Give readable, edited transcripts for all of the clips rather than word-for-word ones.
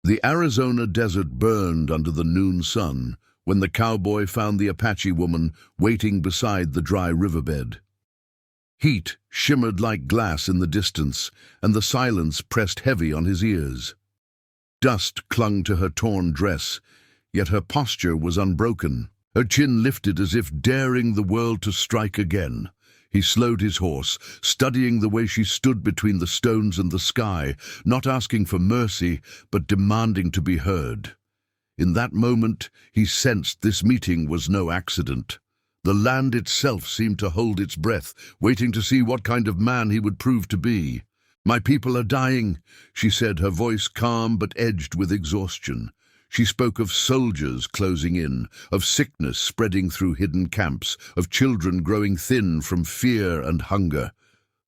The Arizona desert burned under the noon sun when the cowboy found the Apache woman waiting beside the dry riverbed. Heat shimmered like glass in the distance, and the silence pressed heavy on his ears. Dust clung to her torn dress, yet her posture was unbroken. Her chin lifted as if daring the world to strike again. He slowed his horse, studying the way she stood between the stones and the sky, not asking for mercy, but demanding to be heard. In that moment, he sensed this meeting was no accident. The land itself seemed to hold its breath, waiting to see what kind of man he would prove to be. "My people are dying," she said, her voice calm but edged with exhaustion. She spoke of soldiers closing in, of sickness spreading through hidden camps, of children growing thin from fear and hunger.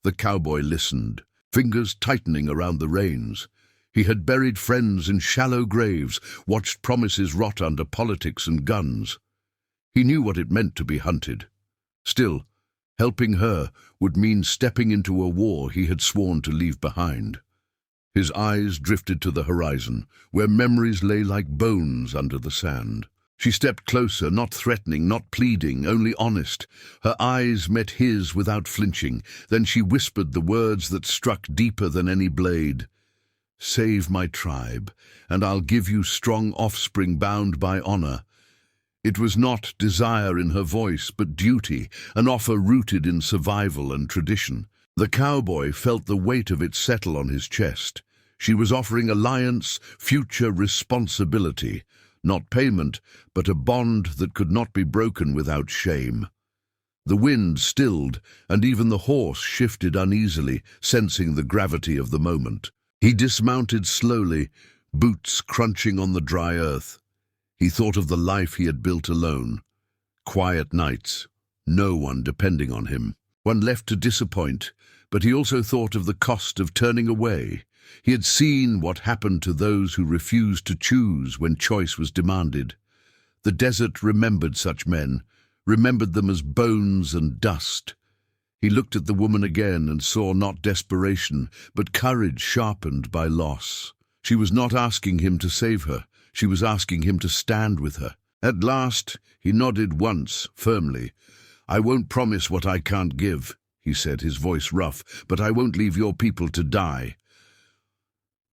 The cowboy listened, fingers tightening around the reins. He had buried friends in shallow graves, watched promises rot under politics and guns. He knew what it meant to be hunted. Still, helping her would mean stepping into a war he had sworn to leave behind. His eyes drifted to the horizon, where memories lay like bones under the sand. She stepped closer, not threatening, not pleading, only honest. Her eyes met his without flinching. Then she whispered the words that struck deeper than any blade. "Save my tribe, and I'll give you strong offspring bound by honor." It was not desire in her voice, but duty, an offer rooted in survival and tradition. The cowboy felt the weight of it settle on his chest. She was offering alliance, future responsibility, not payment, but a bond that could not be broken without shame. The wind stilled, and even the horse shifted uneasily, sensing the gravity of the moment. He dismounted slowly, boots crunching on the dry earth. He thought of the life he had built alone. Quiet nights, no one depending on him. One left to disappoint, but he also thought of the cost of turning away. He had seen what happened to those who refused to choose when choice was demanded. The desert remembered such men, remembered them as bones and dust. He looked at the woman again and saw not desperation, but courage sharpened by loss. She was not asking him to save her. She was asking him to stand with her. At last, he nodded once, firmly. "I won't promise what I can't give," he said, his voice rough, "but I won't leave your people to die."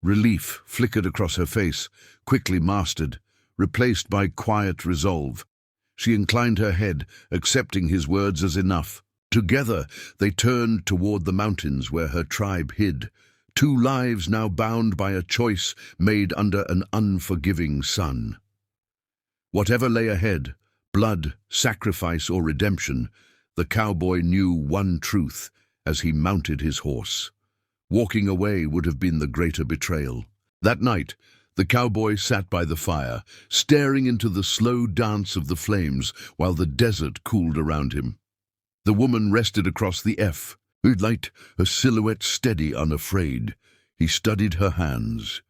Relief flickered across her face, quickly mastered, replaced by quiet resolve. She inclined her head, accepting his words as enough. Together, they turned toward the mountains where her tribe hid. Two lives now bound by a choice made under an unforgiving sun. Whatever lay ahead, blood, sacrifice, or redemption, the cowboy knew one truth as he mounted his horse. Walking away would have been the greater betrayal. That night, the cowboy sat by the fire, staring into the slow dance of the flames while the desert cooled around him. The woman rested across the F, her light, her silhouette steady, unafraid. He studied her hands.